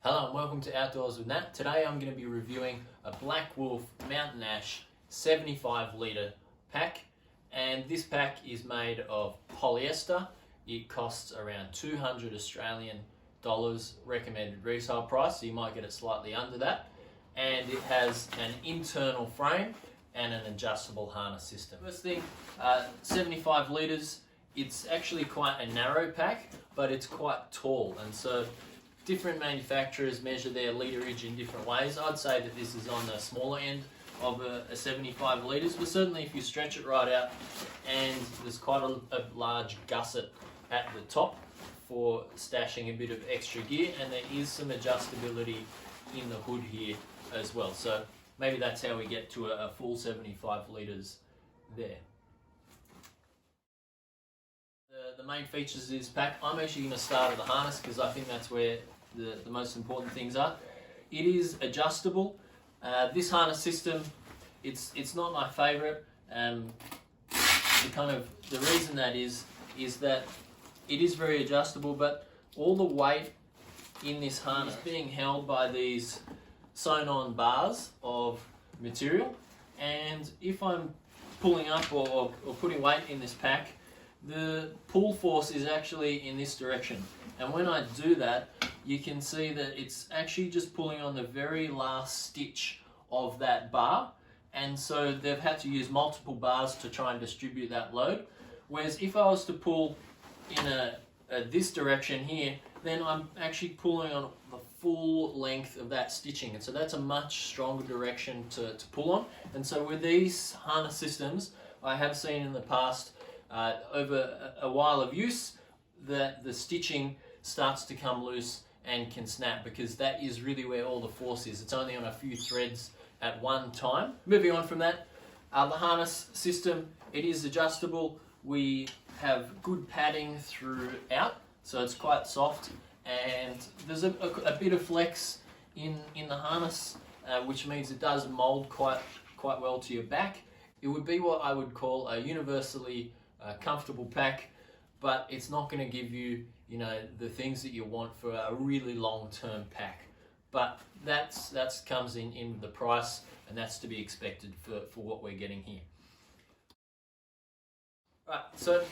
Hello and welcome to Outdoors with Nat. Today I'm going to be reviewing a Blackwolf Mountain Ash 75 litre pack, and this pack is made of polyester. It costs around 200 Australian dollars recommended retail price, so you might get it slightly under that, and it has an internal frame and an adjustable harness system. First thing, 75 litres, it's actually quite a narrow pack, but it's quite tall, and so different manufacturers measure their literage in different ways. I'd say that this is on the smaller end of a 75 litres, but certainly if you stretch it right out, and there's quite a large gusset at the top for stashing a bit of extra gear, and there is some adjustability in the hood here as well. So maybe that's how we get to a full 75 litres there. The main features of this pack, I'm actually going to start at the harness because I think that's where the most important things are. It is adjustable. This harness system, it's not my favourite. The reason that is that it is very adjustable, but all the weight in this harness is being held by these sewn-on bars of material, and if I'm pulling up or putting weight in this pack, the pull force is actually in this direction, and when I do that, you can see that it's actually just pulling on the very last stitch of that bar, and so they've had to use multiple bars to try and distribute that load. Whereas if I was to pull in this direction here, then I'm actually pulling on the full length of that stitching, and so that's a much stronger direction to pull on. And so with these harness systems, I have seen in the past, over a while of use, that the stitching starts to come loose and can snap, because that is really where all the force is. It's only on a few threads at one time. Moving on from that, the harness system, it is adjustable. We have good padding throughout, so it's quite soft, and there's a bit of flex in the harness, which means it does mold quite well to your back. It would be what I would call a universally comfortable pack, but it's not going to give you, the things that you want for a really long-term pack. But that's comes in the price, and that's to be expected for what we're getting here. Right, so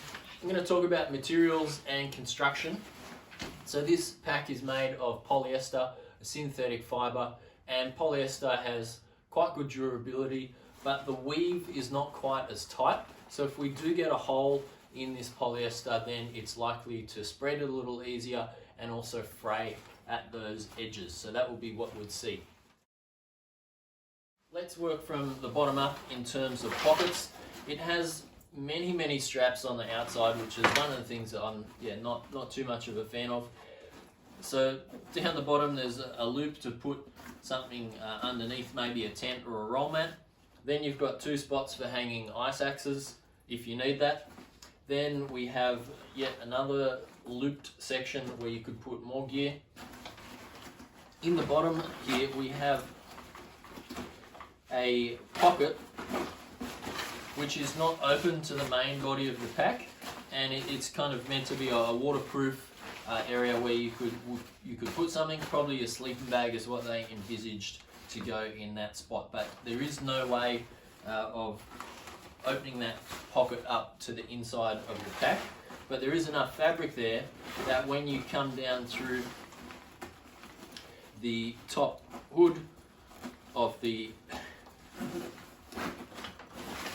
I'm going to talk about materials and construction. So this pack is made of polyester, a synthetic fibre, and polyester has quite good durability, but the weave is not quite as tight. So if we do get a hole in this polyester, then it's likely to spread a little easier and also fray at those edges. So that will be what we'd see. Let's work from the bottom up in terms of pockets. It has many straps on the outside, which is one of the things that I'm not too much of a fan of. So down the bottom there's a loop to put something underneath, maybe a tent or a roll mat. Then you've got two spots for hanging ice axes if you need that. Then we have yet another looped section where you could put more gear. In the bottom here we have a pocket which is not open to the main body of the pack, and it's kind of meant to be a waterproof area where you could put something. Probably a sleeping bag is what they envisaged to go in that spot, but there is no way of opening that pocket up to the inside of the pack. But there is enough fabric there that when you come down through the top hood of the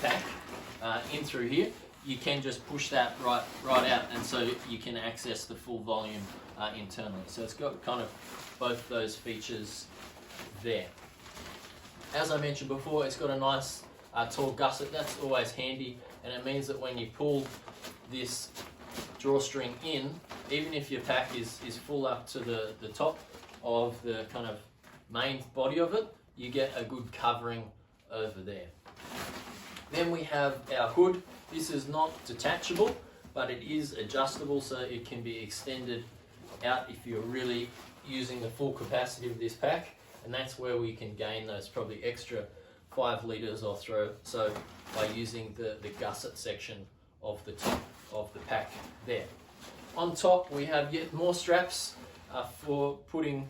pack in through here, you can just push that right out, and so you can access the full volume internally. So it's got kind of both those features there. As I mentioned before, it's got a nice tall gusset. That's always handy, and it means that when you pull this drawstring in, even if your pack is full up to the top of the kind of main body of it, you get a good covering over there. Then we have our hood. This is not detachable, but it is adjustable, so it can be extended out if you're really using the full capacity of this pack, and that's where we can gain those probably extra 5 litres or so by using the gusset section of the top of the pack there. On top we have yet more straps for putting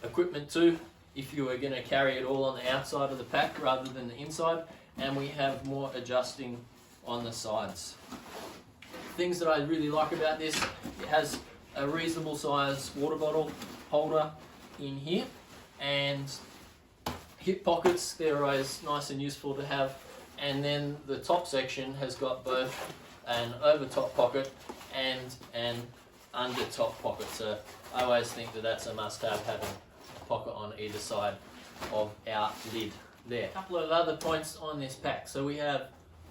equipment too, if you were going to carry it all on the outside of the pack rather than the inside, and we have more adjusting on the sides. Things that I really like about this, it has a reasonable size water bottle holder in here, and hip pockets, they're always nice and useful to have. And then the top section has got both an over top pocket and an under top pocket, so I always think that that's a must have, having a pocket on either side of our lid there. A couple of other points on this pack. So we have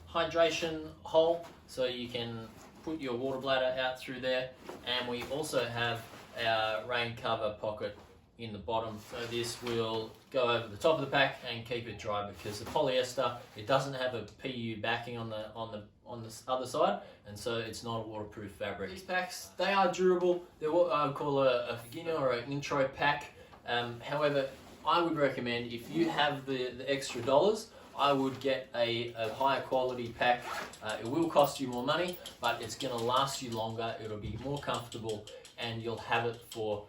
hydration hole, so you can put your water bladder out through there, and we also have our rain cover pocket in the bottom, so this will go over the top of the pack and keep it dry, because the polyester, it doesn't have a PU backing on the other side, and so it's not a waterproof fabric. These packs, they are durable. They're what I would call a beginner or an intro pack. However, I would recommend, if you have the extra dollars, I would get a higher quality pack. It will cost you more money, but it's going to last you longer. It'll be more comfortable, and you'll have it for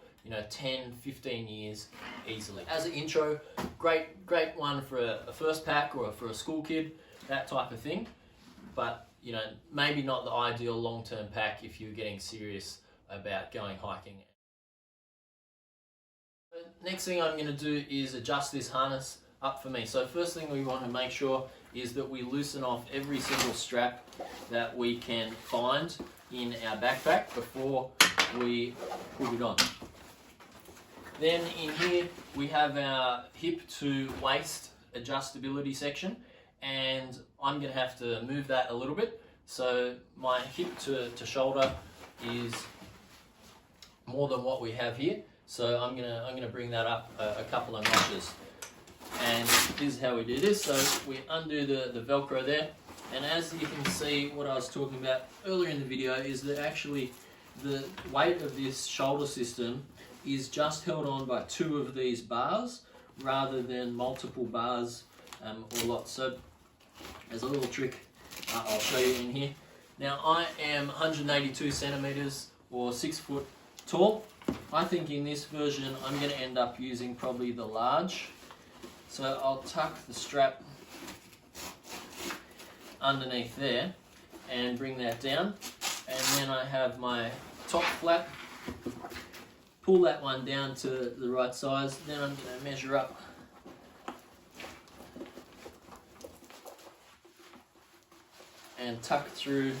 10, 15 years easily. As an intro, great one for a first pack or for a school kid, that type of thing. But maybe not the ideal long-term pack if you're getting serious about going hiking. Next thing I'm going to do is adjust this harness up for me. So first thing we want to make sure is that we loosen off every single strap that we can find in our backpack before we put it on. Then in here we have our hip to waist adjustability section, and I'm going to have to move that a little bit. So my hip to shoulder is more than what we have here, so I'm gonna bring that up a couple of notches. And this is how we do this. So we undo the Velcro there, and as you can see, what I was talking about earlier in the video is that actually the weight of this shoulder system is just held on by 2 of these bars rather than multiple bars or lots. So there's a little trick I'll show you in here. Now I am 182 centimeters or 6 foot tall. I think in this version I'm going to end up using probably the large. So I'll tuck the strap underneath there and bring that down, and then I have my top flap. Pull that one down to the right size. Then I'm going to measure up and tuck through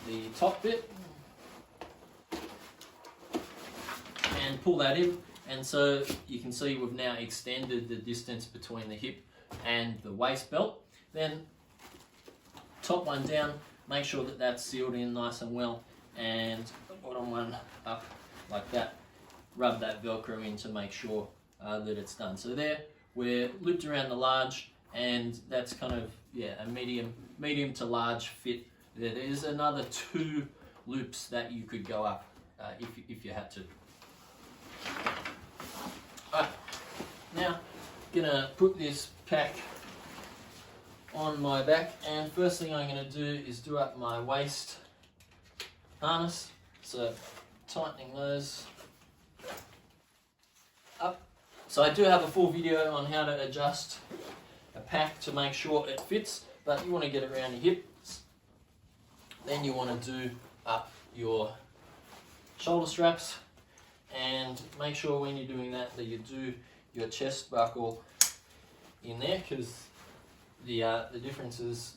the top bit and pull that in. And so you can see we've now extended the distance between the hip and the waist belt. Then top one down, make sure that that's sealed in nice and well, and the bottom one up like that. Rub that Velcro in to make sure that it's done. So there, we're looped around the large, and that's kind of a medium to large fit. There's another 2 loops that you could go up if you had to. Alright, now gonna put this pack on my back, and first thing I'm gonna do is do up my waist harness. So tightening those up. So I do have a full video on how to adjust a pack to make sure it fits, but you want to get it around your hips. Then you want to do up your shoulder straps, and make sure when you're doing that you do your chest buckle in there, because the difference is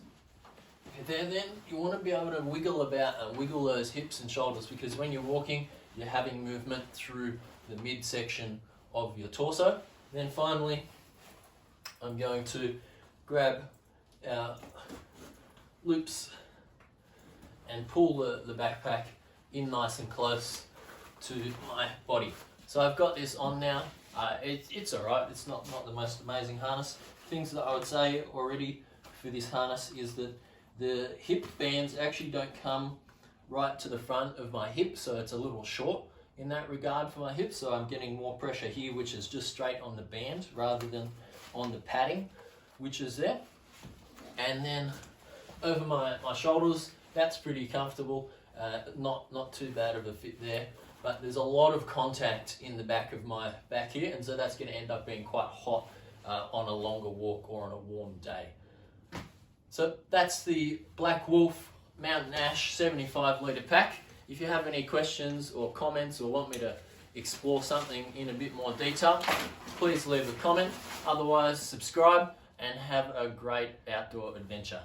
there. Then you want to be able to wiggle about and wiggle those hips and shoulders, because when you're walking you're having movement through the midsection of your torso. Then finally I'm going to grab our loops and pull the backpack in nice and close to my body. So I've got this on now. It's alright, it's not the most amazing harness. Things that I would say already for this harness is that the hip bands actually don't come right to the front of my hip, so it's a little short in that regard for my hip, so I'm getting more pressure here, which is just straight on the band rather than on the padding which is there. And then over my shoulders, that's pretty comfortable, not too bad of a fit there. but there's a lot of contact in the back of my back here, and so that's going to end up being quite hot on a longer walk or on a warm day. So that's the Blackwolf Mountain Ash 75 litre pack. If you have any questions or comments or want me to explore something in a bit more detail, please leave a comment. Otherwise, subscribe and have a great outdoor adventure.